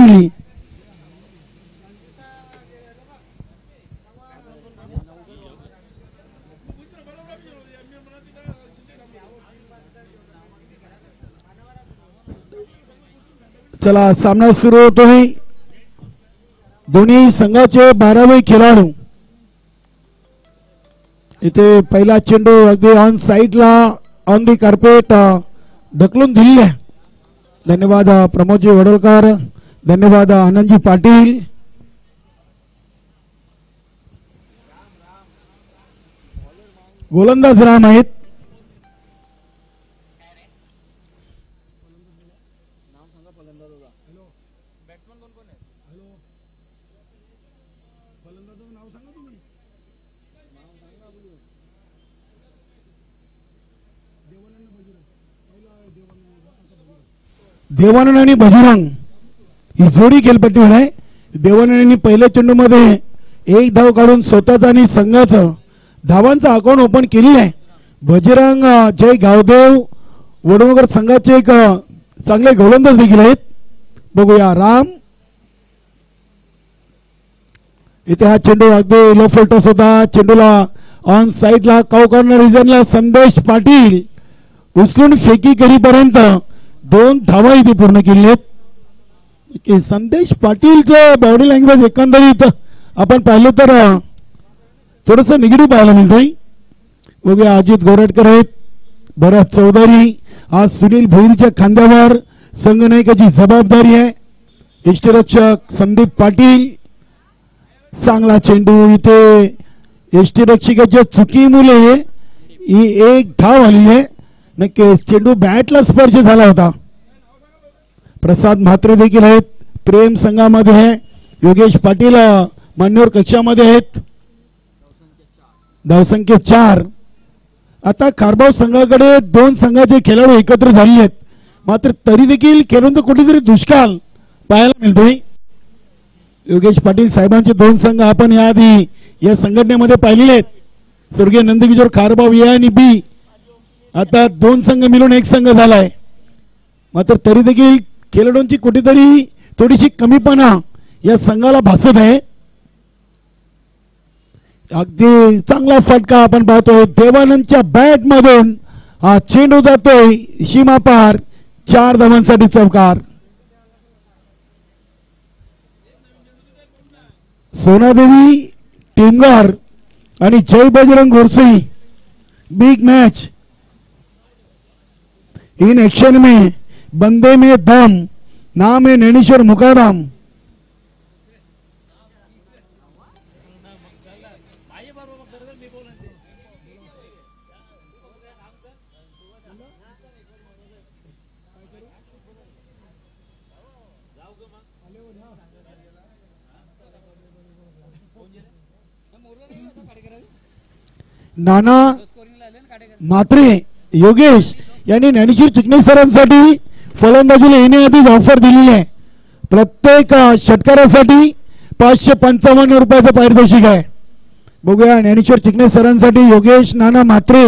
जिंकली. चला सामना सुरू होतोय. दोन्ही संघाचे 12वे खेळाडू. इथे पहिला चेंडू अगदी ऑन साइडला ऑन दी कार्पेट ढकलून दिले. धन्यवाद प्रमोदजी वडोलकर, धन्यवाद आनंदजी पाटील. गोलंदाज राम आहेत. देवानंद आणि बजरंग ही जोडी खेळपट्टीवर आहे. देवानंदनी पहिल्या चेंडूमध्ये 1 धाव काढून स्वतःचा आणि संघाचं धावांचं अकाउंट ओपन केलेलं आहे. बजरंग जय गावदेव वडवणकर संघाचे एक चांगले गोलंदाज देखील आहेत. बघूया राम. इथे हा चेंडू अगदी लो फलटॉस होता. चेंडूला ऑन साइडला काउ कॉर्नर रिजनला संदेश पाटील उचलून फेकी करीपर्यंत 2 धावा इथे पूर्ण केली आहेत. संदेश पाटीलचं बॉडी लँग्वेज एकंदरीत आपण पाहिलं तर थोडस निगेटिव्ह पाहायला मिळतंय. बघूया अजित गोरटकर आहेत, भरत चौधरी. आज सुनील भोईरच्या खांद्यावर संघनायकाची जबाबदारी आहे. यष्टीरक्षक संदीप पाटील. चांगला चेंडू. इथे यष्टीरक्षकाच्या चुकीमुळे ही 1 धाव आली आहे. नक्कीच चेंडू बॅटला स्पर्श झाला होता. प्रसाद म्हात्रे देखील आहेत. प्रेम संघामध्ये आहे. योगेश पाटील मान्यवर कक्षामध्ये आहेत. धावसंख्या 4. आता खारबाव संघाकडे 2 संघाचे खेळाडू एकत्र झाले आहेत. मात्र तरी देखील खेळून कुठेतरी दुष्काळ पाहायला मिळतोय. योगेश पाटील साहेबांचे 2 संघ आपण याआधी या संघटनेमध्ये पाहिलेले आहेत. स्वर्गीय नंदकिशोर खारबाव ए आणि बी. आता 2 संघ मिळून 1 संघ झालाय. मात्र तरी देखील खेळाडूंची कुठेतरी थोडीशी कमीपणा या संघाला भासत आहे. अगदी चांगला फटका आपण पाहतोय. देवानंदच्या बॅट मधून हा चेंडू जातोय सीमा पार. 4 धावांसाठी चौकार. सोनादेवी टेंगार आणि Jai Bajrang Ghorsai. Big match in action में. बंदे में दम. नाम है नैनेश्वर मुकादम. नाना म्हात्रे योगेश यांनी ज्ञानेश्वर चिकणे सरांसाठी फलंदाजीला येण्याआधीच ऑफर दिलेली आहे. प्रत्येक षटकारासाठी 555 रुपयाचं पारितोषिक आहे. बघूया ज्ञानेश्वर चिकणे सरांसाठी योगेश नाना म्हात्रे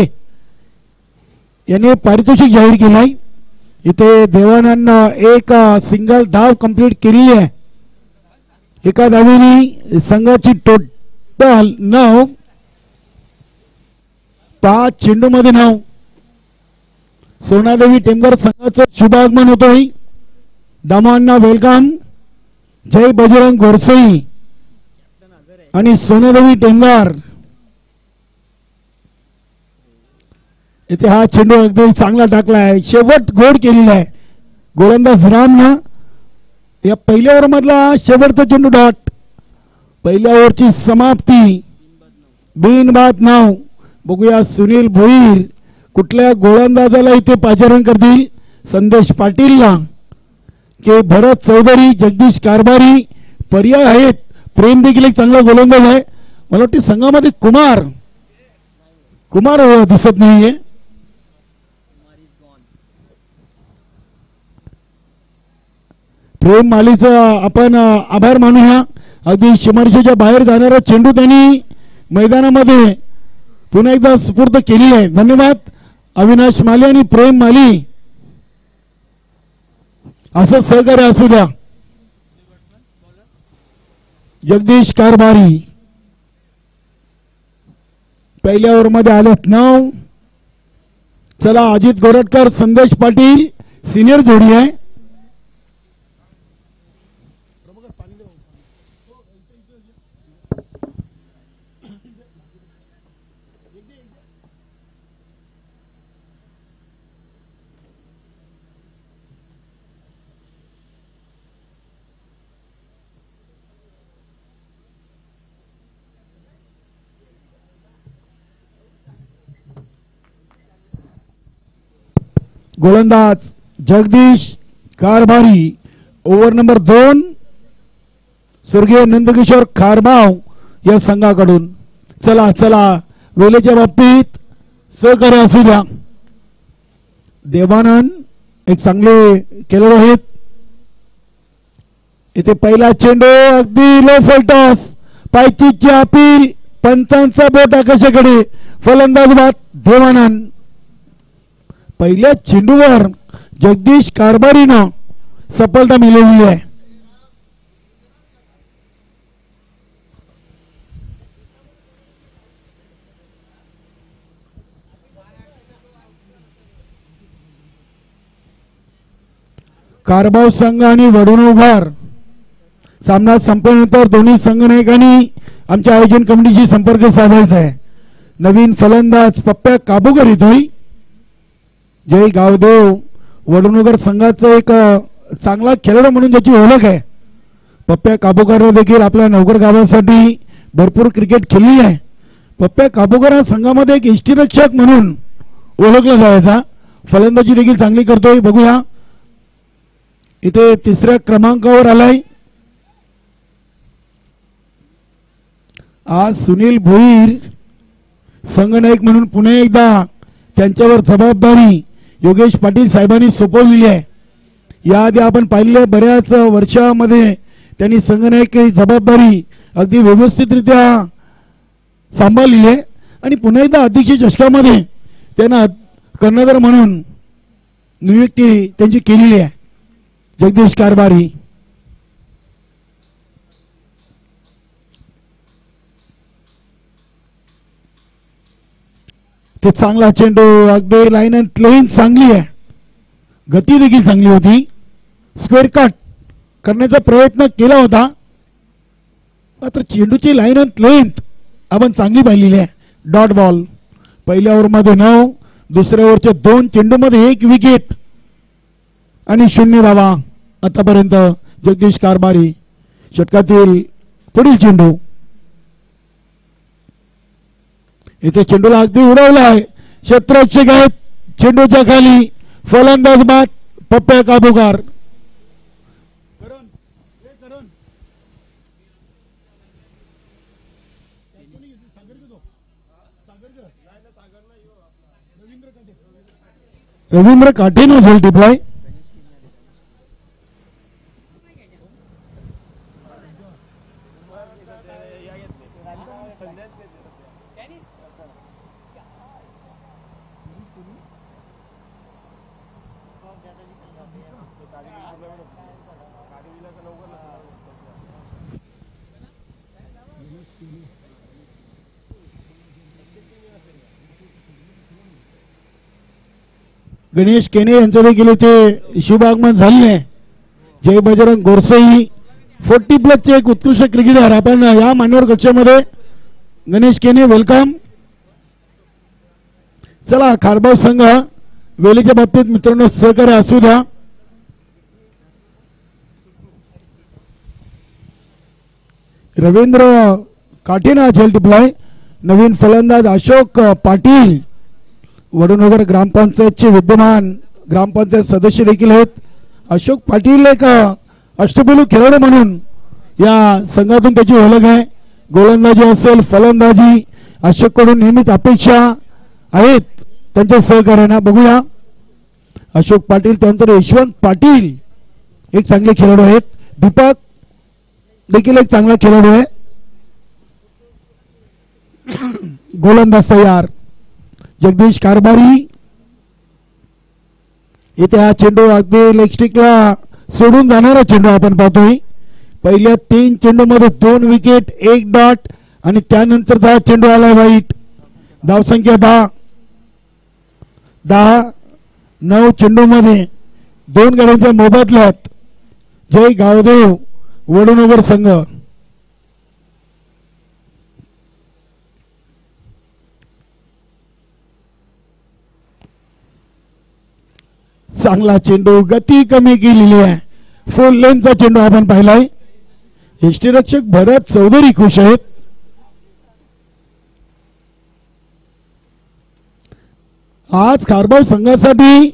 यांनी पारितोषिक जाहीर केलंय. इथे देवानंद एक सिंगल धाव कंप्लीट केलेली आहे. एका धावेने संघाची टोटल 9. 5 चेंडू मध्ये 9. सोनादेवी टेंगर संघाचं शुभागमन होतोय. दामांना वेलकम. जय बजरंग घोरसई आणि सोनादेवी टेंगार. इथे हा चेंडू अगदी चांगला टाकलाय. शेवट गोड केलेला आहे. गोलंदाज रामनं या पहिल्या ओव्हर मधला शेवटचा चेंडू डॉट. पहिल्या ओव्हरची समाप्ती. बिनबाद 9. बघूया सुनील भोईर कुठल्या गोलंदाजाला इथे पाचारण करतील. संदेश पाटीलला के भरत चौधरी, जगदीश कारभारी पर्याय आहेत. प्रेम देखील एक चांगला गोलंदाज आहे. मला वाटते संघामध्ये कुमार दिसत नाहीये. प्रेम मालीचा आपण आभार मानूया. अगदी सीमारेषेच्या बाहेर जाणारा चेंडू त्यांनी मैदानामध्ये पुन्हा एकदा सुपूर्द केली आहे. धन्यवाद अविनाश माली आणि प्रेम माली. असं सहकार्य असू द्या. जगदीश कारभारी पहिल्या ओव्हरमध्ये आलेत 9. चला अजित गोरटकर संदेश पाटील सिनियर जोडी आहे. गोलंदाज जगदीश कारभारी ओव्हर नंबर 2 स्वर्गीय नंदकिशोर खारबाव या संघाकडून. चला चला वेळेच्या बाबतीत सहकार्य असू द्या. देवानंद एक चांगले खेळाडू आहेत. इथे पहिला चेंडू अगदी लो फलटॉस पायचीची अपील पंचांचा बोट आकाशाकडे फलंदाज बाद देवानंद. पहिल्या चेंडूवर जगदीश कारभारीनं सफलता मिळवली आहे. कारभाव संघ आणि वडुणोघर सामना संपल्यानंतर दोन्ही संघनायकांनी आमच्या आयोजन कमिटीशी संपर्क साधायचा आहे. नवीन फलंदाज पप्प्या काबूकर येतोय. जय गावदेव वडुणोघर संघाचा एक चांगला खेळाडू म्हणून ज्याची ओळख आहे. पप्प्या काबूकर देखील आपल्या नवघर गावासाठी भरपूर क्रिकेट खेळली आहे. पप्प्या काबूकर हा संघामध्ये एक इष्टिरक्षक म्हणून ओळखला जायचा. फलंदाजी देखील चांगली करतोय. बघूया इथे 3ऱ्या क्रमांकावर आलाय. आज सुनील भोईर संघनायक म्हणून पुन्हा एकदा त्यांच्यावर जबाबदारी योगेश पाटील साहेबांनी सोपवलेली आहे. याआधी आपण पाहिलेल्या बऱ्याच वर्षामध्ये त्यांनी संघनायक जबाबदारी अगदी व्यवस्थितरित्या सांभाळलेली आहे आणि पुन्हा एकदा अध्यक्ष चषकामध्ये त्यांना कर्णधार म्हणून नियुक्ती त्यांची केलेली आहे. जगदीश कारभारी ते चांगला चेंडू अगदी लाईन अँड लेन चांगली आहे. गती देखील चांगली होती. स्क्वेअर कट करण्याचा प्रयत्न केला होता मात्र चेंडूची लाईन अँड लेंथ आपण चांगली पाहिलेली आहे. Dot ball. पहिल्या ओव्हरमध्ये 9 दुसऱ्या ओव्हरच्या 2 चेंडूमध्ये 1 विकेट आणि 0 धावा आतापर्यंत. जगदीश कारभारी षटकातील पुढील चेंडू इथे चेंडूला अगदी उडवलाय. क्षेत्ररक्षक आहेत चेंडूच्या खाली फलंदाज बाद पप्प्या काबूकर. रवींद्र काठेने झेल टिपलाय. गणेश केने यांचं देखील इथे शुभ आगमन झाले. जय बजरंग गोरसेई 40+ एक उत्कृष्ट क्रिकेटर आपण या मान्यवर कक्षामध्ये. गणेश केने वेलकम. चला खारबाव संघ वेळेच्या बाबतीत मित्रांनो सहकार्य असू द्या. रवींद्र काठेना झेल टिपलाय. नवीन फलंदाज अशोक पाटील वडुणोघर ग्रामपंचायतचे विद्यमान ग्रामपंचायत सदस्य देखील आहेत. अशोक पाटील एक अष्टपैलू खेळाडू म्हणून या संघातून त्याची ओळख आहे. गोलंदाजी असेल फलंदाजी अशोककडून नेहमीच अपेक्षा आहेत त्यांच्या सहकार्यानं. बघूया अशोक पाटील त्यानंतर यशवंत पाटील एक चांगले खेळाडू आहेत. दीपक देखील एक चांगला खेळाडू आहे. गोलंदाज तयार. जगदीश कारभारी इथे हा चेंडू अगदी लेग स्टिकला सोडून जाणारा चेंडू आपण पाहतोय. पहिल्या 3 चेंडूमध्ये 2 विकेट 1 डॉट आणि त्यानंतरचा चेंडू आला वाईट. धावसंख्या 10-9 चेंडूमध्ये 2 गड्यांच्या मोबदल्यात जय गावदेव वडूनगर संघ. चांगला चेंडू, गती कमी केलेली आहे, फुल लेनचा चेंडू आपण पाहिलाय. यष्टीरक्षक भरत चौधरी खुश आहेत. आज खारबाव संघासाठी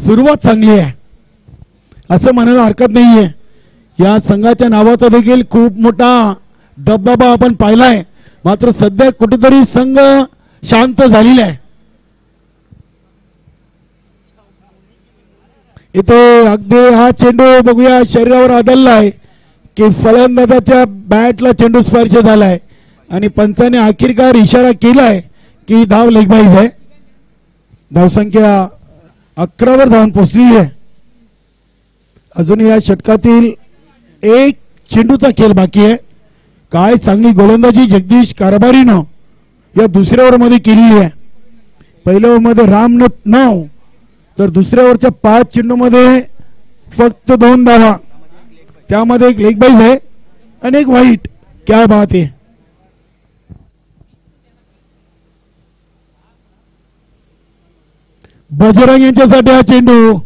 सुरुवात चांगली आहे असं म्हणायला हरकत नाहीये. या संघाच्या नावाचा देखील खूप मोठा दबदबा आपण पाहिलाय. मात्र सध्या कुठेतरी संघ शांत झालेला आहे. इथे अगदी हा चेंडू बघूया शरीरावर आदळलाय की फलंदाजाच्या बॅटला चेंडू स्पर्श झालाय आणि पंचाने आखिरकार इशारा केलाय की धाव लेगबाईज आहे. धावसंख्या 11वर धावून पोहोचली आहे. अजून या षटकातील 1 चेंडूचा खेळ बाकी आहे. काय चांगली गोलंदाजी जगदीश कारभारीनं या दुसऱ्या ओव्हरमध्ये केलेली आहे. पहिल्या ओव्हरमध्ये रामनाथ 9 तर दुसऱ्या ओव्हरच्या 5 चेंडूमध्ये फक्त 2 धावा, त्यामध्ये 1 लेग बाईज आहे आणि 1 वाईट. क्या बात आहे. बजरंग यांच्यासाठी हा चेंडू,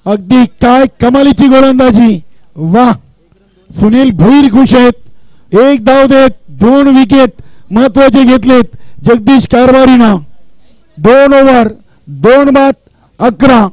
अगदी काय कमालीची गोलंदाजी. वा, सुनील भुईर खुश आहेत. 1 धाव देत 2 विकेट महत्वाचे घेतलेत जगदीश कारभारीनं. 2 ओव्हर 2 बाद 11.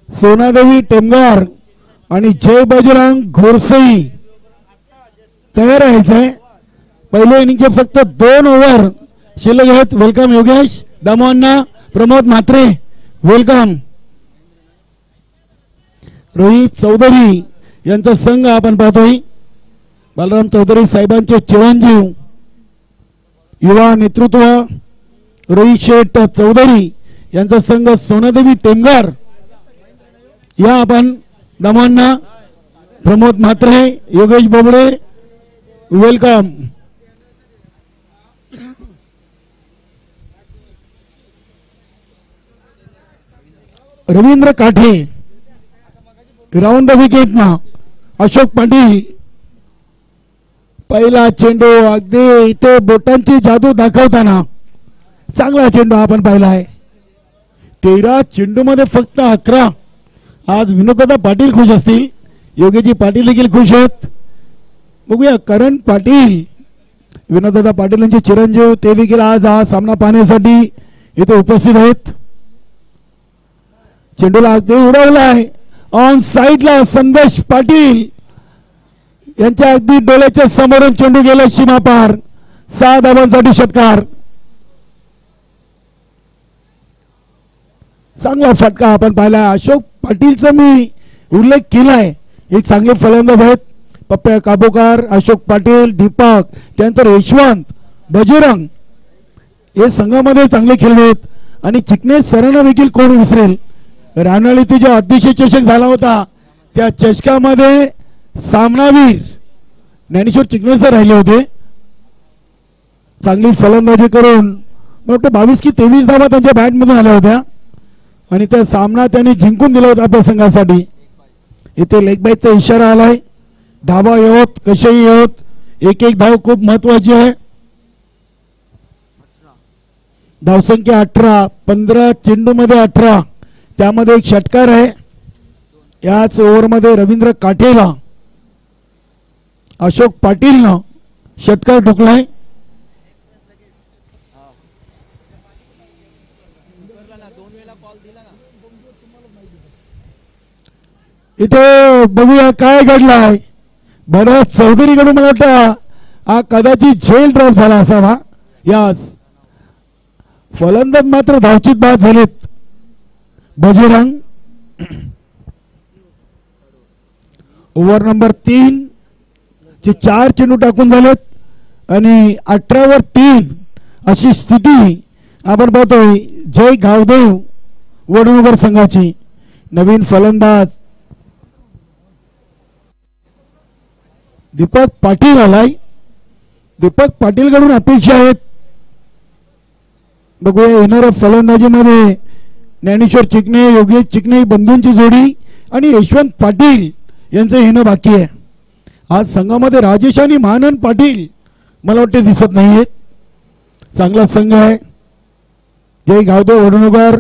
सोनादेवी टेमगार आणि जय बजरंग घोरसई तयार आहे. पहिल्या इनिंगचे फक्त 2 ओव्हर शिल्लक आहेत. Welcome Yogesh Damoanna, Pramod Mhatre welcome. रोहित चौधरी यांचा संघ आपण पाहतोय. बलराम चौधरी साहेबांचे चिरंजीव युवा नेतृत्व रोहित शेठ चौधरी यांचा संघ सोनादेवी टेमगार. या आपण Damoanna, Pramod Mhatre, Yogesh Bobade welcome. Ravindra Kathe round the wicket ना. अशोक पाटील पहिला चेंडू, अगदी इथे बोटांची जादू दाखवताना चांगला चेंडू आपण पाहिला आहे. 13 चेंडूमध्ये फक्त 11. आज विनोददादा पाटील खुश असतील, योगेजी पाटील देखील खुश आहेत. बघूया करण पाटील, विनोददादा पाटील यांचे चिरंजीव, ते देखील आज हा सामना पाहण्यासाठी इथे उपस्थित आहेत. चेंडूला अगदी उडवला आहे ऑन साइडला. संदेश पाटील यांच्या अगदी डोळ्याच्या समोरून चेंडू गेला सीमा पार. 6 धावांसाठी षटकार. चांगला फटका आपण पाहिला. अशोक पाटीलचा मी उल्लेख केलाय, एक चांगले फलंदाज आहेत. पप्प्या काबोकार, अशोक पाटील, दीपक, त्यानंतर यशवंत, बजरंग हे संघामध्ये चांगले खेळले आहेत. आणि चिकनेश सरांना देखील कोण विसरेल. रानाळ इथे जो अध्यक्ष चषक झाला होता त्या चषकामध्ये सामनावीर ज्ञानेश्वर चिकनेश सर राहिले होते. चांगली फलंदाजी करून मला वाटतं 22 की 23 धावा त्यांच्या बॅटमधून आल्या होत्या आणि त्या सामना त्यांनी जिंकून दिला होता आपल्या संघासाठी. इथे लेग बाईचा इशारा आलाय. धावा येवत कशाही येवत, 1-1 धाव खूप महत्वाची आहे. धावसंख्या 18, 15 चेंडूमध्ये 18, त्यामध्ये 1 षटकार आहे. याच ओव्हरमध्ये रवींद्र काठेला अशोक पाटीलनं षटकार ठोकलाय. इथे बघूया काय घडलाय. भरत चौधरीकडून मला वाटतं हा कदाचित झेल ड्रॉप झाला असावा. यास फलंदाज मात्र धावचीत बाद झालेत. बजरंग ओव्हर नंबर 3 चे 4 चेंडू टाकून झालेत आणि 18वर 3 अशी स्थिती आपण पाहतोय. जय गावदेव वडूनगर संघाची. नवीन फलंदाज दीपक पाटील आलाय. दीपक पाटील कडून अपेक्षा आहेत. बघूया येणाऱ्या फलंदाजीमध्ये ज्ञानेश्वर चिकणे, योगेश चिकणे बंधूंची जोडी आणि यशवंत पाटील यांचं येणं बाकी आहे. आज संघामध्ये राजेश आणि महानंद पाटील मला वाटते दिसत नाहीयेत. चांगला संघ आहे. जय गावदेव वडूनगर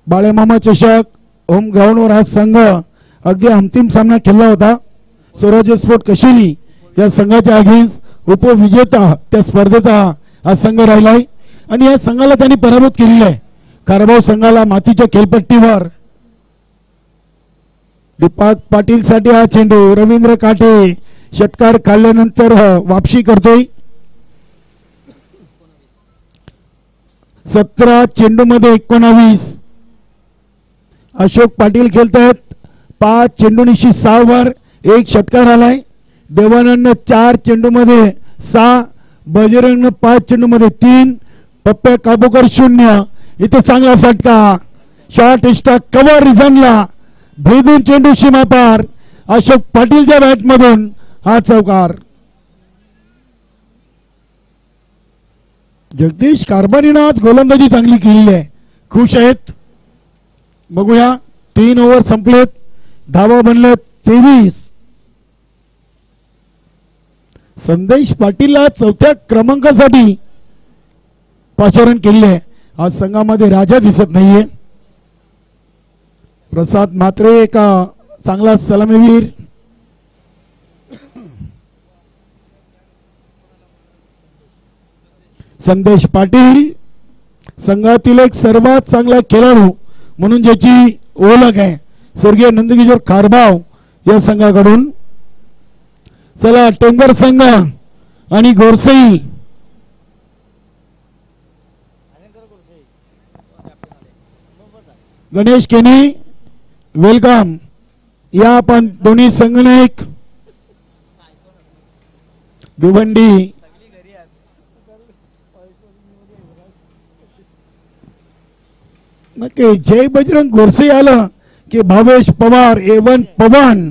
बाळेमामा चषक होम ग्राउंडवर हा संघ अगदी अंतिम सामना खेळला होता. स्वराज्य स्पोर्ट कशिली या संघाच्या अगेन्स्ट उपविजेता त्या स्पर्धेचा हा संघ राहिलाय आणि या संघाला त्यांनी पराभूत केलेला आहे. कारभाव संघाला मातीच्या खेळपट्टीवर. दीपक पाटील साठी हा चेंडू. रवींद्र काटे षटकार काढल्यानंतर वापसी करतोय. 17 चेंडू मध्ये 19. अशोक पाटील खेळतात. 5 चेंडूनिशी 6 वर 1 षटकार आलाय. देवानंद 4 चेंडू मध्ये 6. बजरंग 5 चेंडू मध्ये 3. पप्प्या काबूकर 0. इथे चांगला फटका. शॉर्ट एक्स्ट्रा कव्हर रिझनला भेदून चेंडू सीमा पार. अशोक पाटीलच्या बॅट मधून हा चौकार. जगदीश कारभारीनं आज गोलंदाजी चांगली केलेली आहे. खुश आहेत. बघूया 3 ओव्हर संपलेत. धावा बनलेत 23. संदेश पाटीलला 4थ्या क्रमांकासाठी पाचारण केले आहे. आज संघामध्ये राजा दिसत नाहीये. प्रसाद म्हात्रे का चांगला सलामीवीर. संदेश पाटील संघातील एक सर्वात चांगला खेळाडू म्हणून ज्याची ओळख आहे. स्वर्गीय नंदकिशोर कारभाव या संघाकडून. चला टेंबर संघ आणि गोरसई. गणेश केनी वेलकम. या आपण दोन्ही संघनायक भिवंडी नक्की. जय बजरंग गोरसे आलं की भावेश पवार एवन पवन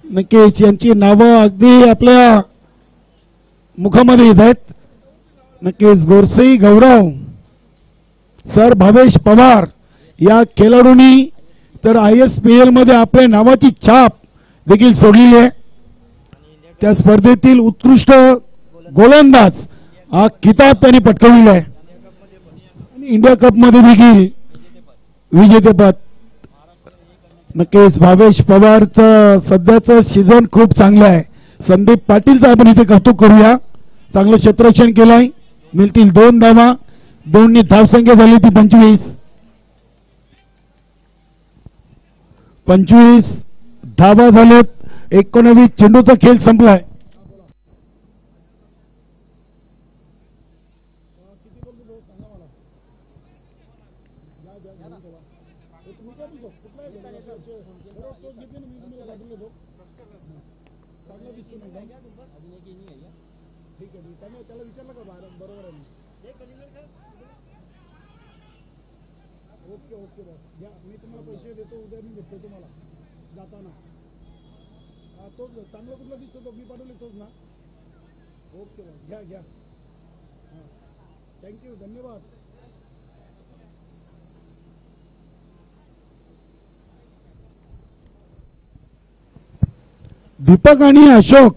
नक्कीच यांची नावं अगदी आपल्या मुखामध्ये येत आहेत. नक्कीच गोरसे गौरव सर भावेश पवार या खेळाडूंनी तर ISPL मध्ये आपल्या नावाची छाप देखील सोडलेली आहे. त्या स्पर्धेतील उत्कृष्ट गोलंदाज हा किताब त्यांनी पटकावलेला आहे. इंडिया कप मध्ये देखील विजेतेपद. नक्कीच भावेश पवारचं सध्याचं सीझन खूप चांगलं आहे. संदीप पाटीलचं आपण इथे कौतुक करूया. चांगलं क्षेत्ररक्षण केलंय. मिळतील 2 धावा. 2 धावसंख्या झाली ती 25 धावा झालेत. 19 चेंडूचा खेळ संपलाय. ओके बॉस घ्या. मी तुम्हाला पैसे देतो. उद्या मी भेटतो तुम्हाला जाताना. तोच चांगला कुठला दिसतो तो मी पाठवले तोच ना. ओके बॉस घ्या घ्या. हां थँक्यू धन्यवाद. दीपक आणि अशोक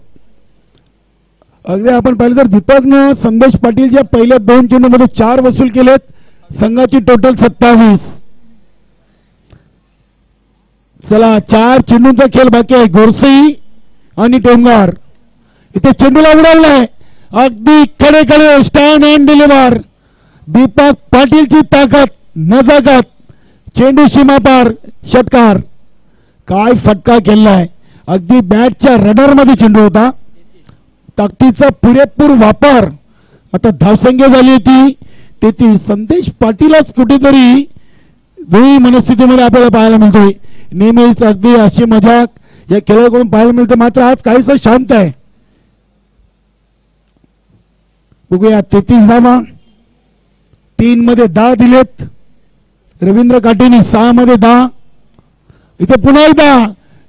अगदी आपण पाहिलं तर दीपकनं संदेश पाटीलच्या पहिल्या 2 चेंडूमध्ये 4 वसूल केलेत. संघाची टोटल 27. चला 4 चेंडूंचा खेळ बाकी आहे. गोरसई आणि टेमगार इथे चेंडूला उडवलाय. अगदी कडे कडे स्टँड अँड डिलिव्हर. दीपक पाटीलची ताकद नजाकत चेंडू सीमापार षटकार. काय फटका केलाय. अगदी बॅटच्या रडार मध्ये चेंडू होता. ताकदीचा पुरेपूर वापर. आता धावसंख्या झाली होती ती संदेश पाटीलच कुठेतरी दोन्ही मनस्थितीमध्ये आपल्याला पाहायला मिळतोय. नेहमीच अगदी अशी मजाक या खेळाडूकडून पाहायला मिळते, मात्र आज काहीच शांत आहे. बघूया 33 धावा. 3 मध्ये 10 दिलेत रवींद्र काटेने, 6 मध्ये 10. इथे पुन्हा एकदा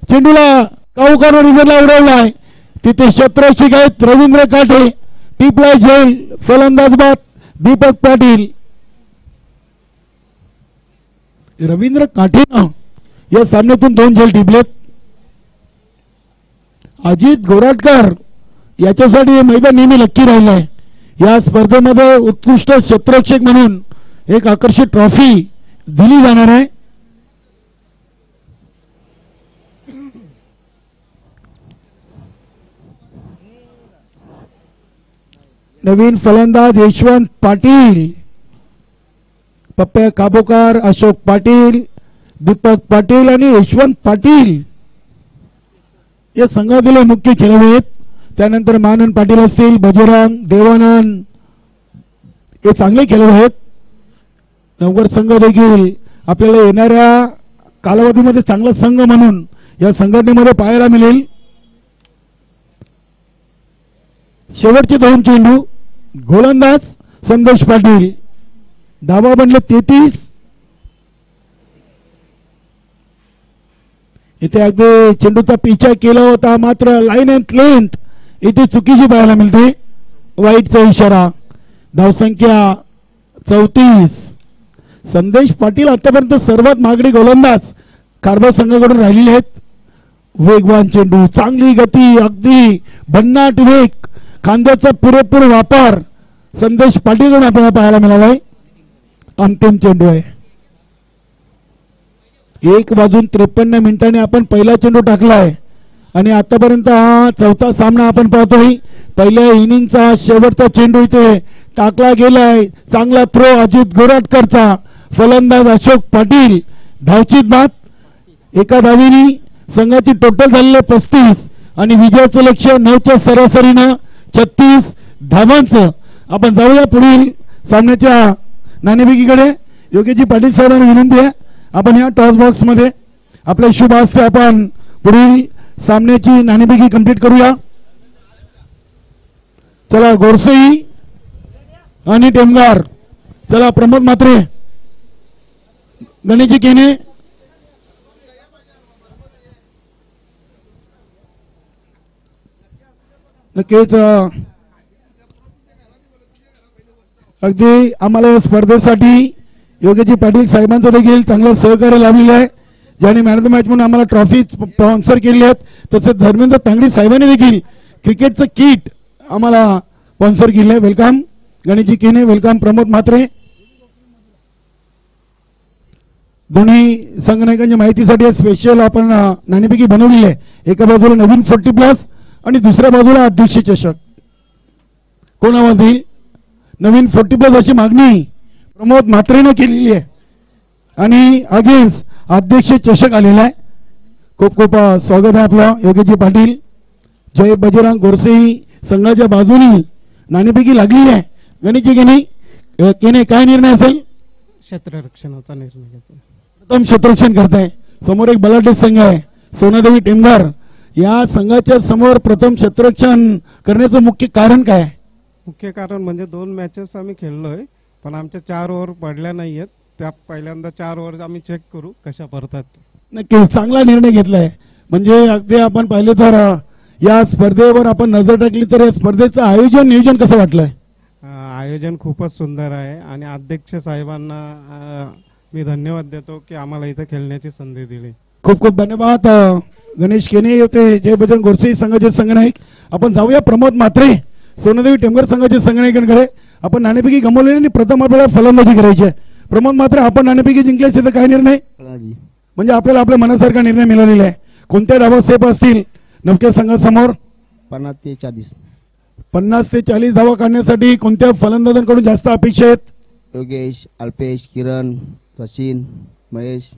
चेंडूला काऊकानं रिझरला उडवलाय. तिथे क्षेत्ररक्षक आहेत रवींद्र काटे. टिपलाय झेल. फलंदाज बाद दीपक पाटील. रवींद्र काटेनं या सामन्यातून 2 झेल टिपलेत. अजित गोराटकर याच्यासाठी हे मैदान नेहमी लक्की राहिलंय. या स्पर्धेमध्ये उत्कृष्ट क्षेत्ररक्षक म्हणून एक आकर्षक ट्रॉफी दिली जाणार आहे. नवीन फलंदाज यशवंत पाटील, पप्प्या काबोकार, अशोक पाटील, दीपक पाटील आणि यशवंत पाटील या संघातील मुख्य खेळाडू आहेत. त्यानंतर मानन पाटील असतील, बजरंग, देवानंद हे चांगले खेळाडू आहेत. नवगड संघ देखील आपल्याला येणाऱ्या कालावधीमध्ये चांगला संघ म्हणून या संघटनेमध्ये पाहायला मिळेल. शेवटचे 2 चेंडू. गोलंदाज संदेश पाटील. धावा बनले 33. इथे अगदी चेंडूचा पिछा केला होता, मात्र लाईन अँड लेंथ इथे चुकीची पाहायला मिळते. वाईटचा इशारा. धावसंख्या 34. संदेश पाटील आतापर्यंत सर्वात मागणी गोलंदाज कारभार संघाकडून राहिलेले आहेत. वेगवान चेंडू, चांगली गती, अगदी भन्नाट वेग, खांद्याचा पुरेपूर वापर संदेश पाटीलकडून आपल्याला पाहायला मिळालाय. अंतिम चेंडू आहे. 1 वाजून 53 मिनिटांनी आपण पहिला चेंडू टाकलाय आणि आतापर्यंत हा 4था सामना आपण पाहतोय. पहिल्या इनिंगचा शेवटचा चेंडू इथे टाकला गेलाय. चांगला थ्रो अजित गोराटकरचा. फलंदाज अशोक पाटील. धावचीत बाद. एका धावीने संघाची टोटल झालेले 35 आणि विजयाचं लक्ष्य 9च्या सरासरीनं 36 धावांचं. आपण जाऊया पुढील सामन्याच्या नाणेफेकीकडे. योगेशजी पाटील साहेबांना विनंती आहे आपण या टॉस बॉक्स मध्ये आपल्या शुभ हस्ते आपण पुढील सामन्याची नाणेफेकी कंप्लीट करूया. चला गोरसई आणि टेमगार. चला प्रमोद म्हात्रे, गणेशजी केने, नक्कीच अगदी आम्हाला या स्पर्धेसाठी योगेशजी पाटील साहेबांचं देखील चांगलं सहकार्य लाभलेलं आहे. ज्याने मॅन ऑफ द मॅच म्हणून आम्हाला ट्रॉफी स्पॉन्सर केली आहेत. तसेच धर्मेंद्र तांगडी साहेबांनी देखील क्रिकेटचं किट आम्हाला स्पॉन्सर केलं आहे. वेलकम गणेशजी केने, वेलकम प्रमोद म्हात्रे. दोन्ही संघनायकांच्या माहितीसाठी स्पेशल आपण नाणेफेकी बनवलेली आहे. एका बाजूला नवीन 40+ आणि दुसऱ्या बाजूला अध्यक्ष चषक. कोण आवाज देईल? नवीन 40+ अशी मागणी प्रमोद म्हात्रेनं केलेली आहे आणि अगेन्स्ट अध्यक्ष चषक आलेला आहे. खूप खूप स्वागत आहे आपलं योगेशजी पाटील. जय बजरंग गोरसेई संघाच्या बाजूनी नाणेफेकी लागलेली आहे. गणेशजी केने काय निर्णय असेल? क्षेत्ररक्षणाचा निर्णय घेतो. प्रथम क्षेत्ररक्षण करताय. समोर एक बलाढ्य संघ आहे सोनादेवी टेमगार. या संघाच्या समोर प्रथम क्षेत्ररक्षण करण्याचं मुख्य कारण काय? मुख्य कारण म्हणजे 2 मॅचेस आम्ही खेळलोय पण आमच्या 4 ओव्हर पडल्या नाहीयेत. त्या पहिल्यांदा 4 ओव्हर आम्ही चेक करू कशा पडतात. नक्की चांगला निर्णय घेतलाय. म्हणजे अगदी आपण पाहिले तर या स्पर्धेवर आपण नजर टाकली तर या स्पर्धेचं आयोजन नियोजन कसं वाटलंय? आयोजन खूपच सुंदर आहे आणि अध्यक्ष साहेबांना मी धन्यवाद देतो की आम्हाला इथे खेळण्याची संधी दिली. खूप खूप धन्यवाद गणेश केने होते जय बजरंग गोरसे संघाचे संघनायक. आपण जाऊया प्रमोद म्हात्रे सोनादेवी टेमगार संघाचे संघनायकांकडे. आपण नाणेफेकी गमावलेली आणि प्रथम आपल्याला फलंदाजी करायची आहे. प्रमोद म्हात्रे, आपण नाणेफेकी जिंकल्याचे तर काय निर्णय? म्हणजे आपल्याला आपल्या मनासारखा निर्णय मिळालेला आहे. कोणत्या धावा सेफ असतील नवक्या संघासमोर? 50 ते 40. 50 ते 40 धावा काढण्यासाठी कोणत्या फलंदाजांकडून जास्त अपेक्षा आहेत? योगेश, अल्पेश, किरण, सचिन, महेश.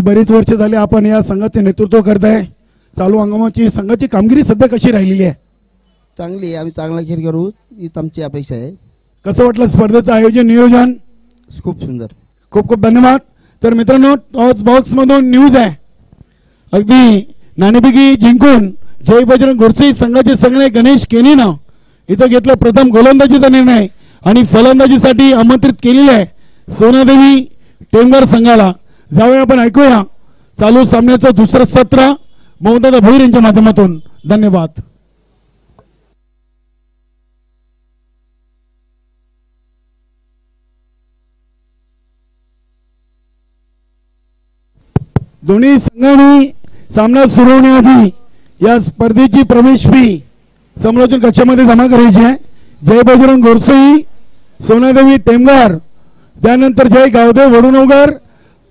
बरीच वर्ष झाली आपण या संघाचे नेतृत्व करताय. चालू हंगामाची संघाची कामगिरी सध्या कशी राहिलेली आहे? चांगली आहे. आम्ही चांगला खेळ करू हीच आमची अपेक्षा आहे. कसं वाटलं स्पर्धेचं आयोजन नियोजन? खूप सुंदर. खूप खूप धन्यवाद. तर मित्रांनो, टॉस बॉक्स मधून न्यूज आहे. अगदी नाणेफेकी जिंकून जय बजरंग घोडसे संघाचे संघनायक गणेश केनीनं इथं घेतलं प्रथम गोलंदाजीचा निर्णय आणि फलंदाजीसाठी आमंत्रित केलेले आहे सोनादेवी टेमघर संघाला. जाऊया आपण ऐकूया चालू सामन्याचं दुसरं सत्र मोहम्मद भोईर यांच्या माध्यमातून. धन्यवाद. दोन्ही संघांनी सामना सुरू होण्याआधी या स्पर्धेची प्रवेश फी समालोचन कक्षामध्ये जमा करायची आहे. जय बजरंग घोडसई, सोनादेवी टेमघर, त्यानंतर जय गावदेव वडुनवगर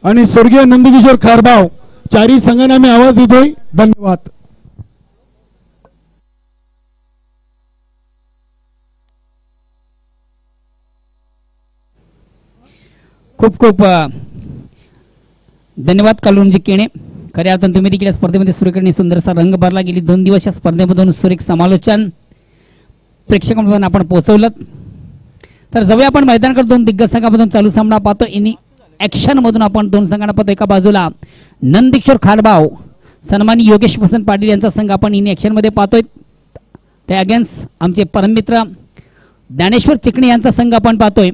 आणि स्वर्गीय नंदकिशोर खारबाव चारही संघांना आम्ही आवाज देतोय. धन्यवाद. खूप खूप धन्यवाद कालूनजी केणे. खऱ्या अर्थाने तुम्ही देखील या स्पर्धेमध्ये सुरेख सुंदरसा रंग भरला. गेली 2 दिवस या स्पर्धेमधून सुरेख समालोचन प्रेक्षकांपर्यंत आपण पोहोचवलं. तर जाऊया आपण मैदानाकडे. 2 दिग्गज संघामधून चालू सामना पाहतो. इनी ऍक्शन मधून आपण 2 संघांना पाहतो. एका बाजूला नंदकिशोर खारबाव, सन्मानी योगेश वसंत पाटील यांचा संघ आपण इनी ऍक्शन मध्ये पाहतोय. त्या अगेन्स्ट आमचे परममित्र ज्ञानेश्वर चिकणे यांचा संघ आपण पाहतोय.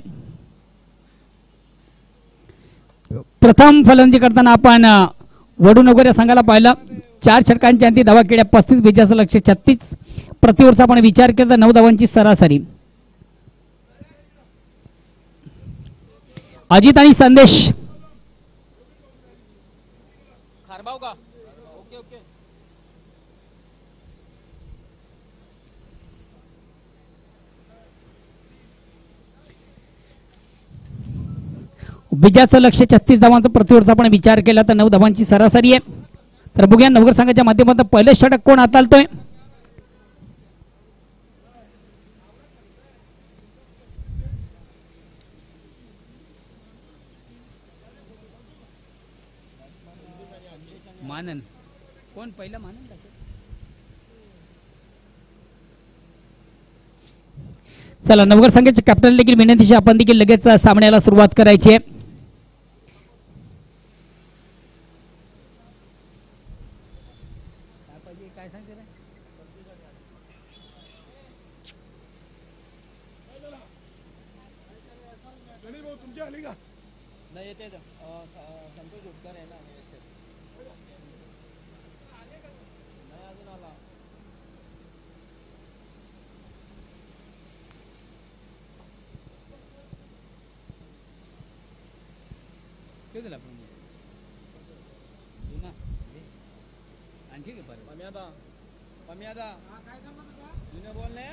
प्रथम फलंदाजी करताना आपण वडुनगर या संघाला पाहिलं. 4 षटकांच्या अंती धावा केल्या 35, विजयाचं लक्ष 36. प्रति ओव्हरचा आपण विचार केला तर 9 धावांची सरासरी. अजित आणि संदेश खारबाव का ओके ओके. विजयाचं लक्ष 36 धावांचा प्रति ओव्हरचा आपण विचार केला तर 9 धावांची सरासरी आहे. तर बघूया नवगर संघाच्या माध्यमातून पहिलं षटक कोण हाताळतोय. मानन कोण पहिला मानन टाकेल. चला नवगर संघाच्या कॅप्टन देखील विनंतीशी आपण देखील लगेच सामन्याला सुरुवात करायची आहे.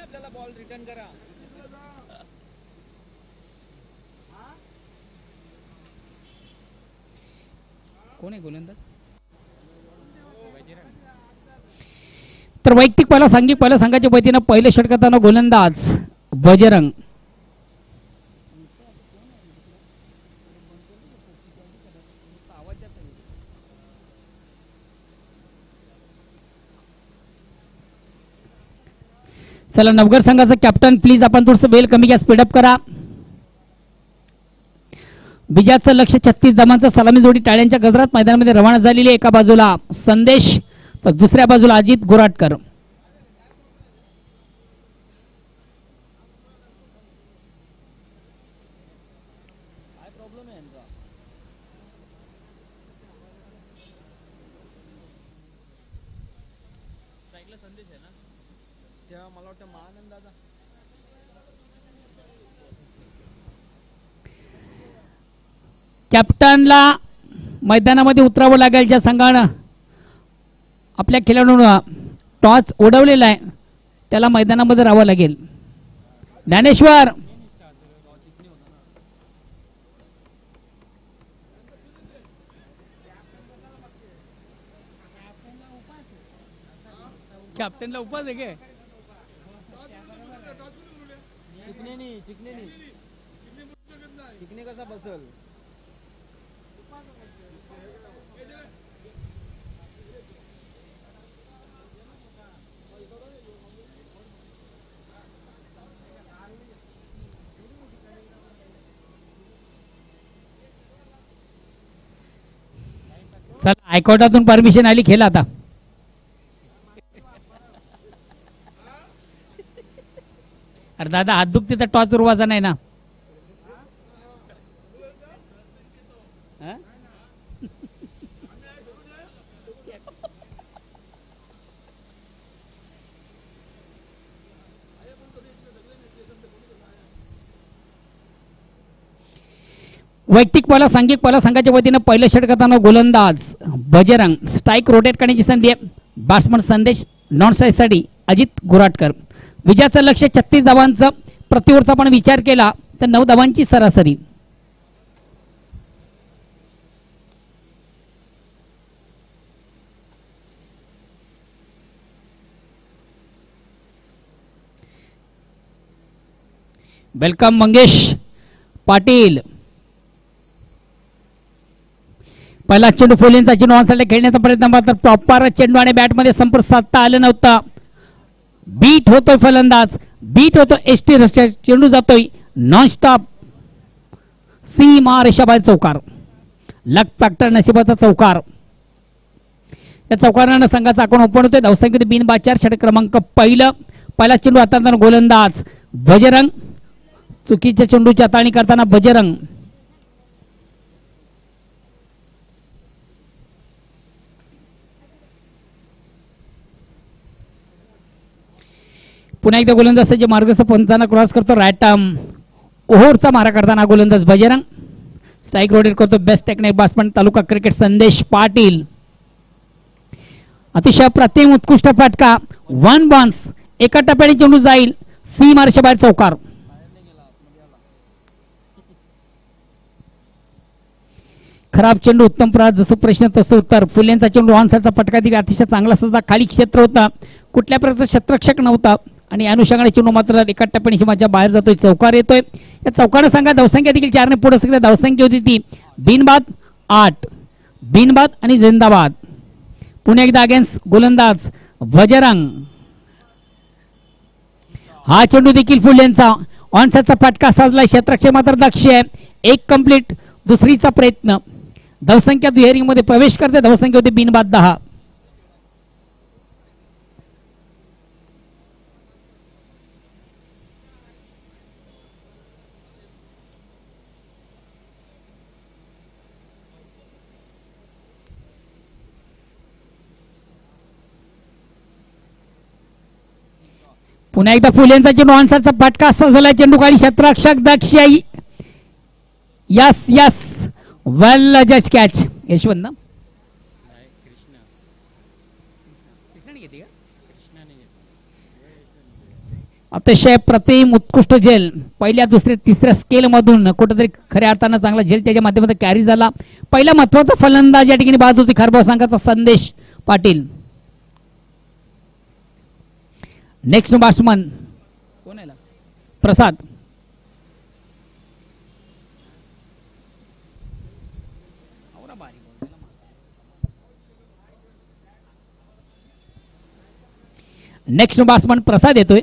आपल्याला बॉल रिटर्न करा. कोण आहे गोलंदाज. तर वैयक्तिक पहिला सांघिक पहिल्या संघाच्या वतीनं पहिले षटकाताना गोलंदाज बजरंग. चला नवगर संघाचा कॅप्टन प्लीज आपण थोडंसं बेल कमी घ्या, स्पीडअप करा. विजयाचं लक्ष 36 धावांचा सलामी जोडी टाळ्यांच्या गजरात मैदानामध्ये रवाना झालेली आहे. एका बाजूला संदेश तर दुसऱ्या बाजूला अजित गोराटकर. कॅप्टनला मैदानामध्ये उतरावं लागेल. ज्या संघानं आपल्या खेळाडूंना टॉस उडवलेला आहे त्याला मैदानामध्ये राहावं लागेल. ज्ञानेश्वर कॅप्टनला उपास आहे काय. चिकने कसा बसल चला हायकोर्टातून परमिशन आली, खेळ आता. अरे दादा हात दुखते तर टॉस उरवायचा नाही ना. हा? वैयक्तिक पहिला सांघिक पहिला संघाच्या वतीनं पहिलं षटकाताना गोलंदाज बजरंग. स्ट्राईक रोटेट करण्याची संधी आहे. बॅट्समन संदेश, नॉन स्ट्राईकसाठी अजित गुराटकर. विजयाचं लक्ष 36 धावांचं. प्रति ओव्हरचा आपण विचार केला तर 9 धावांची सरासरी. वेलकम मंगेश पाटील. पहिला चेंडू फुलेंचा चेंडू ऑनसाइडला खेळण्याचा प्रयत्न मात्र प्रॉपर चेंडू आणि बॅटमध्ये संपर्क साधता आलं नव्हतं. बीट होतोय फलंदाज, बीट होतो एसटी चेंडू जातोय नॉन स्टॉप सीमा रेषाबाहेर चौकार. लक फॅक्टर नशिबाचा चौकार. या चौकारानं संघाचा आकडा ओपन होतोय. धावसंख्येत बिनबाद 4. षटक क्रमांक पहिला चेंडू हाताळताना गोलंदाज बजरंग. चुकीच्या चेंडूची हाताळणी करताना बजरंग. पुन्हा एकदा गोलंदाज जे मार्गस्थ पंचांना क्रॉस करतो. राईट आर्म ओव्हरचा मारा करताना गोलंदाज बजरंग. स्ट्राईक रोटेट करतो बेस्ट टेक्निक बॅट्समन तालुका क्रिकेट संदेश पाटील. अतिशय प्रतिम उत्कृष्ट फटका. 1 बाउन्स. एका टप्प्याने चेंडू जाईल सीमा रेषेबाहेर चौकार. खराब चेंडू उत्तम प्रहार. जसं प्रश्न तसं उत्तर. फुलेंचा चेंडू ऑनसाइडचा फटका दिला. अतिशय चांगला सुद्धा खाली क्षेत्र होता. कुठल्या प्रकारचा क्षेत्ररक्षक नव्हता आणि अनुषंगाने चेंडू मात्र एका टप्प्याने सीमाच्या बाहेर जातोय. चौकार येतोय. या चौकानं सांगा धावसंख्या देखील 4 ने पुढे असलेल्या धावसंख्या होती ती बिनबाद 8. बिनबाद आणि जिंदाबाद. पुन्हा एकदा अगेन्स्ट गोलंदाज बजरंग. हा चेंडू देखील फुलेंचा ऑनसाइडचा फटका साजला. क्षेत्ररक्षक मात्र दक्ष आहे. 1 कंप्लीट. दुसरीचा प्रयत्न. धावसंख्या दुहेरी मध्ये प्रवेश करते. धावसंख्या होती बिनबाद 10. पुन्हा एकदा फुलेंचा चेंडू ऑनसाइडचा फटका असा झाला. चेंडू खाली क्षेत्ररक्षक दक्ष. यस यस वेल जज कॅच. यशवंत ना अतिशय प्रतिम उत्कृष्ट झेल. पहिल्या दुसऱ्या तिसऱ्या स्केल मधून कुठेतरी खऱ्या अर्थानं चांगला झेल त्याच्या माध्यमातून कॅरी झाला. पहिला महत्वाचा फलंदाज या ठिकाणी बाद होती खारबाव संघाचा संदेश पाटील. नेक्स्ट बॅट्समन कोण आहे? प्रसाद. नेक्स्ट बॅट्समन प्रसाद येतोय.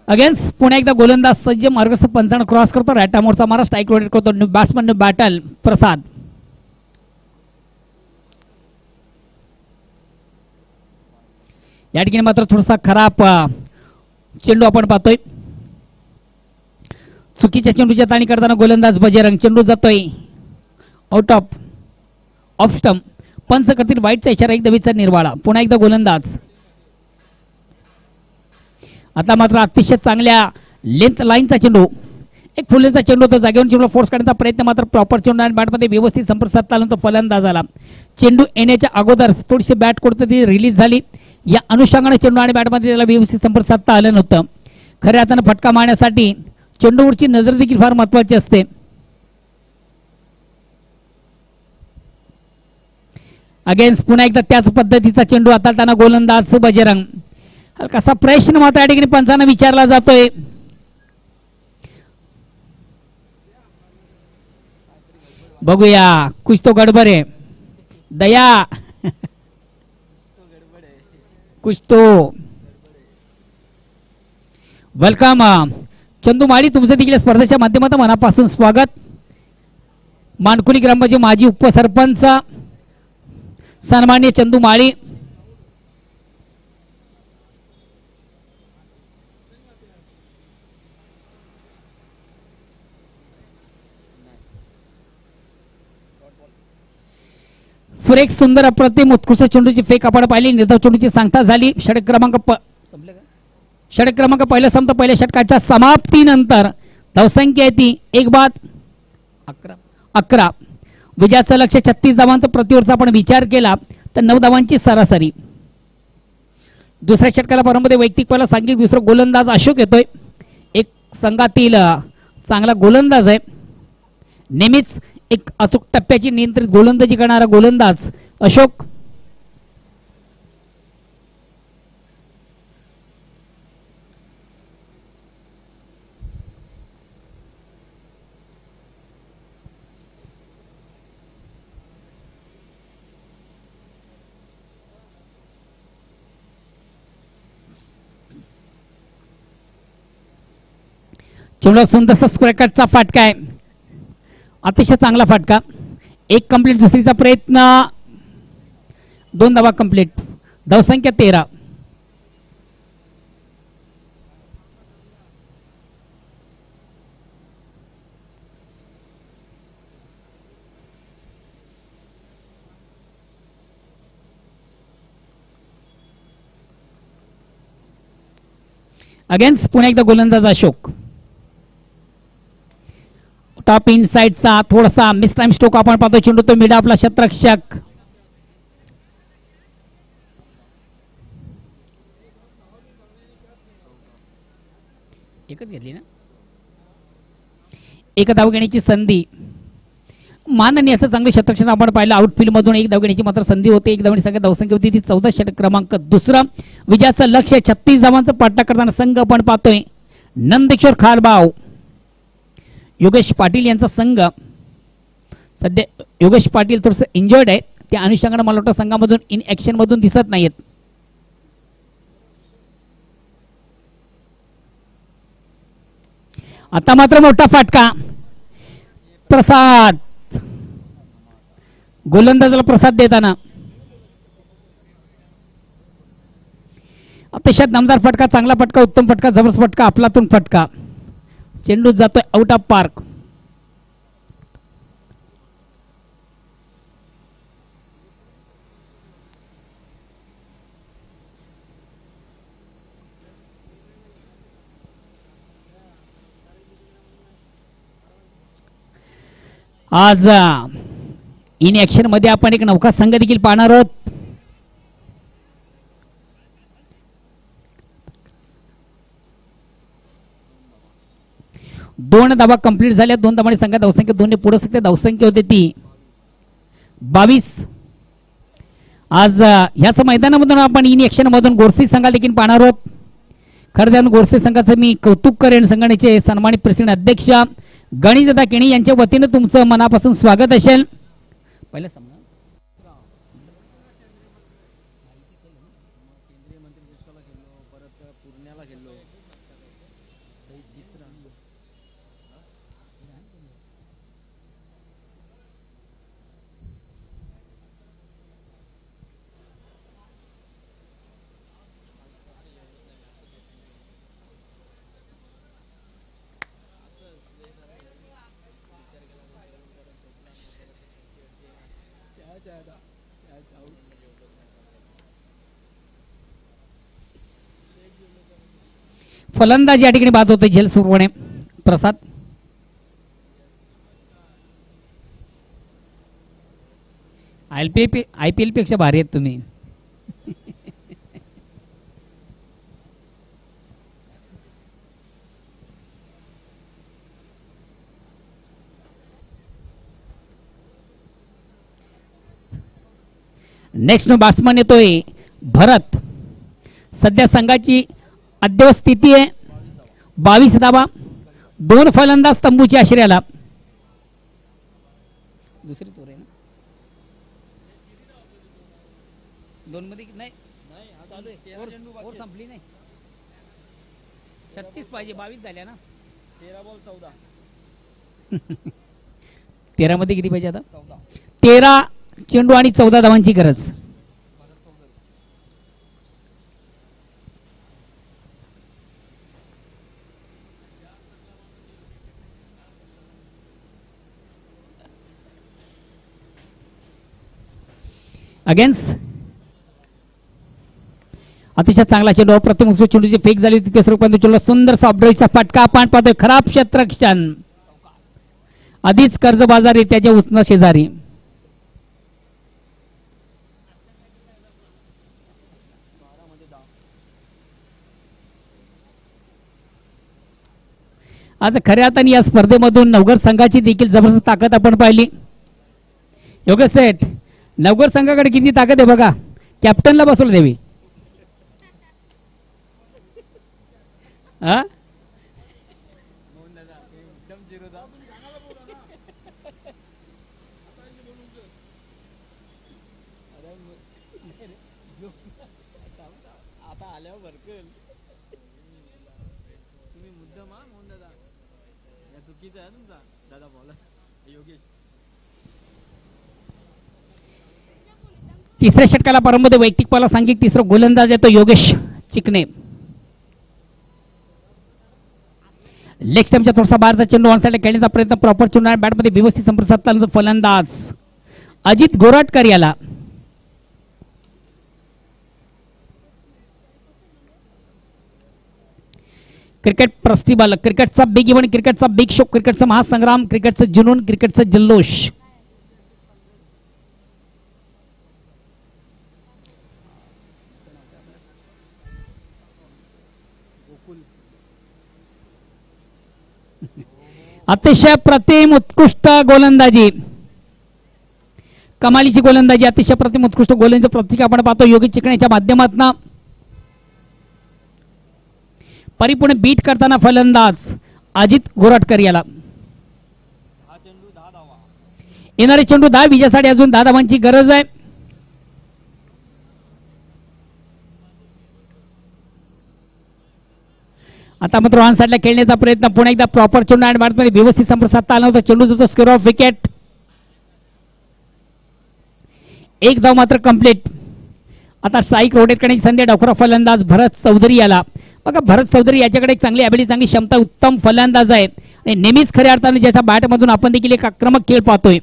अगेन्स्ट पुन्हा एकदा गोलंदाज सज्ज मार्गस्थ पंचांना क्रॉस करतो. राईट आर्मवरचा मारा. स्ट्राईक रोटेट करतो बॅट्समन बॅटल प्रसाद. या ठिकाणी मात्र थोडासा खराब चेंडू आपण पाहतोय. चुकीच्या चेंडूच्या ताणी करताना गोलंदाज बजरंग. चेंडू जातोय आउट ऑफ स्टंप. पंच करतील वाईटचा इशारा. एक दवीचा निर्वाळा. पुन्हा एकदा गोलंदाज. आता मात्र अतिशय चांगल्या लेंथ लाईनचा चेंडू. एक फुलेचा चेंडू होता. जागेवर चेंडू फोर्स करण्याचा प्रयत्न मात्र प्रॉपर चेंडू आणि बॅटमध्ये व्यवस्थित संपर्क साधल्यानंतर फलंदाजाला चेंडू येण्याच्या अगोदर थोडीशी बॅट कुठेतरी रिलीज झाली. या अनुषंगाने चेंडू आणि बॅटमध्ये त्याला व्यवस्थित संपर्क साधता आलं नव्हतं. खऱ्या अर्थानं फटका मारण्यासाठी चेंडूवरची नजर देखील फार महत्वाची असते. अगेन्स्ट पुन्हा एकदा त्याच पद्धतीचा चेंडू हाताळताना गोलंदाज बजरंग. हलकासा प्रश्न मात्र या ठिकाणी पंचांना विचारला जातोय. बघूया कुछ तो गडबड आहे. दया कुछ तो. वेलकम चंदू माळी, तुमचं देखील स्पर्धेच्या माध्यमातून मनापासून स्वागत. मानकुली ग्रामपंचायत माजी उपसरपंच सन्मान्य चंदू माळी. सुरेख सुंदर अप्रतिम उत्कृष्ट चेंडूची फेक आपण पाहिली. निर्धाव चेंडूची सांगता झाली. षटक क्रमांक पहिला संपत. पहिल्या षटकाच्या समाप्तीनंतर धावसंख्या आहे ती 1-11. विजयाचं लक्ष 36 धावांचा प्रतिओव्हरचा आपण विचार केला तर 9 धावांची सरासरी. दुसऱ्या षटकाला प्रारंभ वैयक्तिक पहिला सांघिक दुसरा गोलंदाज अशोक येतोय. एक संघातील चांगला गोलंदाज आहे. नेहमीच एक अचूक टप्प्याची नियंत्रित गोलंदाजी करणारा गोलंदाज अशोक. चेंडू सुंदर स्क्वेअर कटचा फाटका आहे. अतिशय चांगला फाटका. एक कंप्लीट. दुसरीचा प्रयत्न 2 धावा कंप्लीट. धावसंख्या 13. अगेन्स्ट पुन्हा एकदा गोलंदाज अशोक. टॉप इन साइडचा थोडासा मिस टाइम स्ट्रोक आपण पाहतो. चेंडू तो मिडा आपला शतरक्षक. एकच घेतली ना. एक धाव घेण्याची संधी. माननीय असं चांगले शतरक्षक आपण पाहिलं. आउटफील्ड मधून एक धाव घेण्याची मात्र संधी होती. एक धावणी संख्या धावसंख्या होती ती 14. षटक क्रमांक दुसरा. विजयाचं लक्ष 36 धावांचं पाठा करताना संघ आपण पाहतोय नंदेश्वर खारबाव योगेश पाटील यांचा संघ. सध्या योगेश पाटील थोडंसं इंजर्ड आहे. त्या अनुषंगाने मला वाटतं संघामधून इन ऍक्शन मधून दिसत नाहीत. आता मात्र मोठा फाटका. प्रसाद गोलंदाजाला प्रसाद देताना अतिशय दमदार फटका. चांगला फटका. उत्तम फटका. जबरदस्त फटका. अफलातून फटका. चेंडू जातोय आउट ऑफ पार्क. आज इन ऍक्शन मध्ये आपण एक नौका संघ देखील पाहणार आहोत. दोन धावा कंप्लीट झाल्या. 2 धावांनी संघात धावसंख्या 2 ने पुढे सकते. धावसंख्या होती ती 22. आज ह्याच मैदानामधून आपण इन ऍक्शन मधून गोरसी संघाला देखील पाहणार आहोत. खरं तर गोरसे संघाचं मी कौतुक करेन. संघटनेचे सन्मानित प्रेसिडेंट अध्यक्ष गणेशदादा केणी यांच्या वतीने तुमचं मनापासून स्वागत असेल. पहिला सामना फलंदाज या ठिकाणी बाद होते झेल सुरवणे. प्रसाद IPL पेक्षा भारी आहेत तुम्ही. नेक्स्ट बॅट्समन येतोय भरत. सध्या संघाची अद्ययावत स्थिती आहे 22 धावा, 2 फलंदाज तंबूच्या आश्रयाला. दुसरी चोर आहे ना 2 मध्ये नाही चालू आहे. ओव्हर संपली नाही. 36 पाहिजे 22 झाल्या ना. 13 बॉल 14. 13 मध्ये किती पाहिजे आता 13 चेंडू आणि 14 धावांची गरज. अगेन्स्ट अतिशय चांगला चेंडू प्रथम चेंडूची फेक झाली होती. तिसऱ्या रुपयांचा चेंडू सुंदरसा ऑब्डोईचा फटका आपण पाहतोय. खराब क्षेत्ररक्षण आधीच कर्जबाजारी त्याच्या उचना शेजारी. आज खऱ्या अर्थाने या स्पर्धेमधून नवघर संघाची देखील जबरदस्त ताकद आपण पाहिली. योगेश सेठ नवघर संघाकडे किती ताकद आहे बघा. कॅप्टनला बसवलं देवी. हा तिसऱ्या षटकाला प्रारंभ वैयक्तिक पाला सांघिक तिसरा गोलंदाज येतो योगेश चिकणे. लेग स्टंपच्या थोडासा बाहेरचा चेंडू ऑन साइडला खेळण्याचा प्रयत्न. प्रॉपर चेंडू बॅटमध्ये व्यवस्थित संपर्क साधला फलंदाज अजित गोराटकर याला. क्रिकेट प्रतिबालक, क्रिकेटचा बिग इव्हेंट, क्रिकेटचा बिग शो, क्रिकेटचा महासंग्राम, क्रिकेटचं जुनून, क्रिकेटचा जल्लोष. अतिशय प्रतिम उत्कृष्ट गोलंदाजी, कमालीची गोलंदाजी, अतिशय प्रतिम उत्कृष्ट गोलंदाजी प्रत्येक आपण पाहतो योगेश चिकणेच्या माध्यमातून. परिपूर्ण बीट करताना फलंदाज अजित गोराटकर याला. येणारे चेंडू 10 विजयासाठी अजून 10 धावांची गरज आहे. आता मात्र ऑन साइडला खेळण्याचा प्रयत्न. पुन्हा एकदा प्रॉपर चेंडू आणि बॅटमध्ये व्यवस्थित संपर्क साधता आला होता. चेंडू जातो स्क्वेअर ऑफ विकेट. 1 धाव मात्र कंप्लीट. आता स्ट्राईक रोटेट करण्याची संधी. डॉक्टर फलंदाज भरत चौधरी याला. बघा भरत चौधरी याच्याकडे एक चांगली ॲबिलिटी, चांगली क्षमता, उत्तम फलंदाज आहेत आणि नेहमीच खऱ्या अर्थाने ज्याच्या बॅटमधून आपण देखील एक आक्रमक खेळ पाहतोय.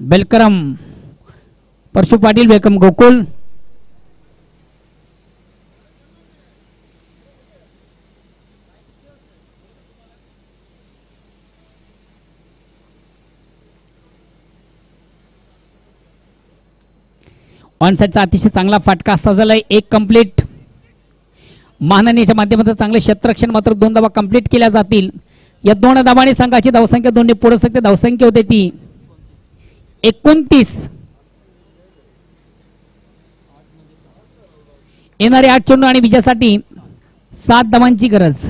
Welcome Parshu Patil, welcome Gokul. On साइडचा अतिशय चांगला फटका सजलाय. 1 कंप्लीट. महाननीच्या माध्यमातून चांगले क्षेत्ररक्षण मात्र 2 धावा कंप्लीट केल्या जातील. या 2 धावांनी संघाची धावसंख्या 2 ने पुढे सकते. धावसंख्या होते ती 29. येणारे 8 चेंडू आणि विजयासाठी 7 धावांची गरज.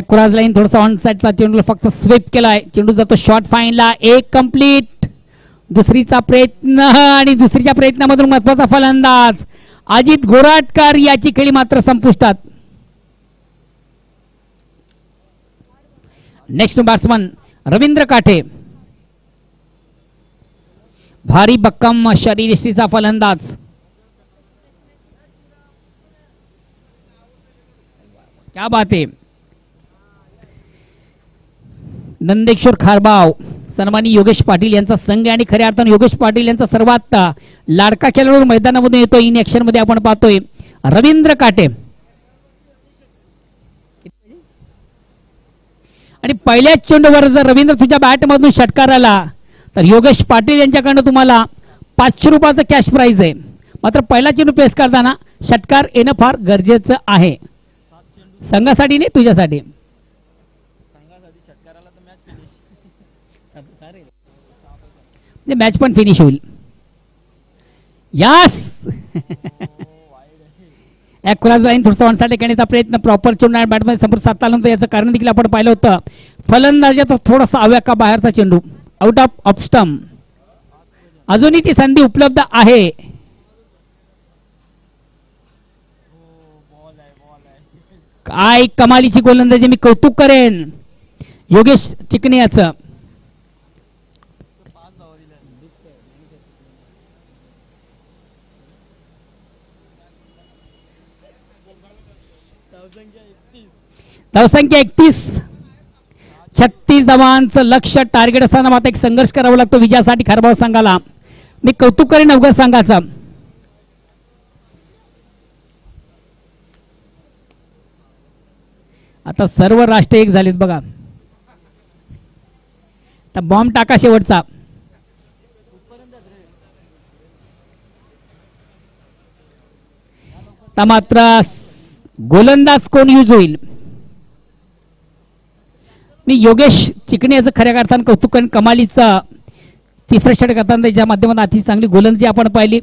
क्रॉस लाईन थोडासा ऑन साइडचा चेंडू फक्त स्वीप केलाय. चेंडू जातो शॉर्ट फाईनला. 1 कंप्लीट. दुसरीचा प्रयत्न आणि दुसरीच्या प्रयत्नामधून महत्वाचा फलंदाज अजित गोराटकर याची खेळी मात्र संपुष्टात. Next batsman Ravindra Kathe. भारी भक्कम शरीरयष्टीचा फलंदाज. क्या बात है. नंदेश्वर खारबाव सन्मानी योगेश पाटील यांचा संघ आणि खऱ्या अर्थाने योगेश पाटील यांचा सर्वात लाडका खेळाडू मैदानामध्ये येतो. इन ऍक्शन मध्ये आपण पाहतोय रवींद्र काटे. आणि पहिल्याच चेंडूवर जर रवींद्र तुझ्या बॅटमधून षटकार आला तर योगेश पाटील यांच्याकडनं तुम्हाला 500 रुपयाचं कॅश प्राइज आहे. मात्र पहिला चेंडू पेस करताना षटकार येणं फार गरजेचं आहे. संघासाठी नाही तुझ्यासाठी. मॅच पण फिनिश होईल. यास क्रॉस लाईन थोडसा वनसाठी करण्याचा प्रयत्न प्रॉपर चेंडू बॅटमध्ये संपर्क साधता आला नव्हता. याचं कारण देखील आपण पाहिलं होतं. फलंदाजाचा थोडासा अव्याका बाहेरचा चेंडू आउट ऑफ स्टंप. अजूनही ती संधी उपलब्ध आहे. काय कमालीची गोलंदाजी, मी कौतुक करेन योगेश चिकणे याचं. धावसंख्या 31. 36 धावांचं लक्ष्य टार्गेट असताना मात्र एक संघर्ष करावा लागतो विजयासाठी खरबाव संघाला. मी कौतुक करेन अवघड संघाचं. आता सर्व राष्ट्र एक झालेत बघा. आता बॉम्ब टाका शेवटचा. मात्र गोलंदाज कोण यूज होईल. मी योगेश चिकणे याचं खऱ्या अर्थानं कौतुक करेन. कमालीचा तिसरा षटक करताना त्याच्या माध्यमातून अतिशय चांगली गोलंदाजी आपण पाहिली.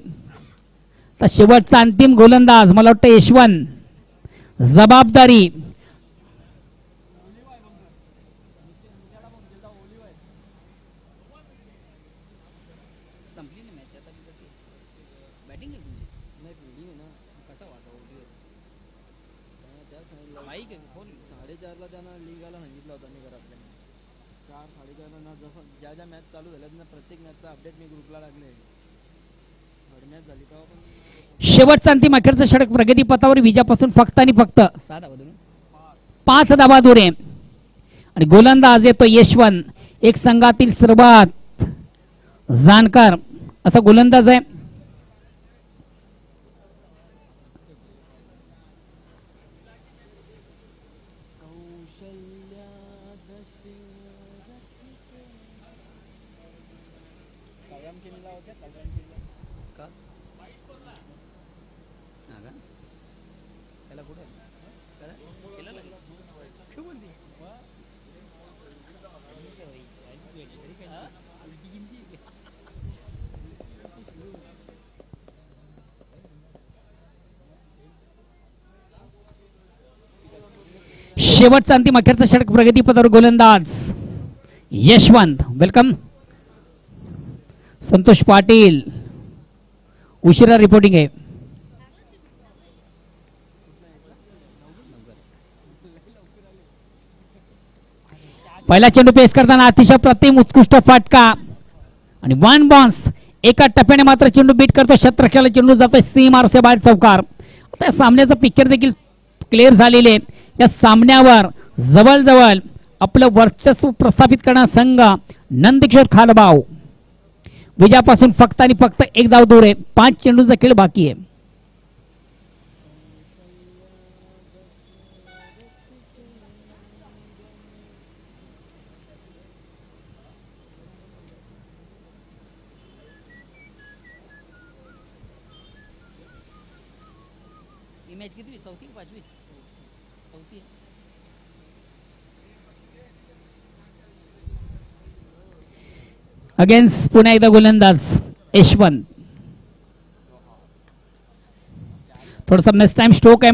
तर शेवटचा अंतिम गोलंदाज मला वाटतं यशवंत. जबाबदारी शेवटचा अंतिम अखेरचं षटक प्रगतीपथावर विजयापासून फक्त आणि फक्त 5 धावा दूर आहे. आणि गोलंदाज येतो यशवंत. एक संघातील सर्वात जाणकार असा गोलंदाज आहे. शेवटचा अंतिम अखेरचा षटक प्रगतीपथावर गोलंदाज यशवंत. वेलकम संतोष पाटील. उशिरा रिपोर्टिंग आहे. पहिला चेंडू पेस करताना अतिशय प्रतिम उत्कृष्ट फाटका आणि 1 बॉन्स. एका टप्प्याने मात्र चेंडू बीट करतो. शतरक्षकाला चेंडू जातोय सीमारच्या बाहेर चौकार. आता सामन्याचं पिक्चर देखील क्लिअर झालेले. या सामन्यावर जवळजवळ आपलं वर्चस्व प्रस्थापित करणारा संघ नंदकिशोर खालबाव विजयापासून फक्त आणि फक्त 1 धाव दूर आहे. 5 चेंडूचा खेळ बाकी आहे. मॅच किती? चौथी की पाचवी? चौथी. अगेन्स्ट पुन्हा एकदा गोलंदाज यशवंत. थोडासा मिस टाइम स्ट्रोक आहे.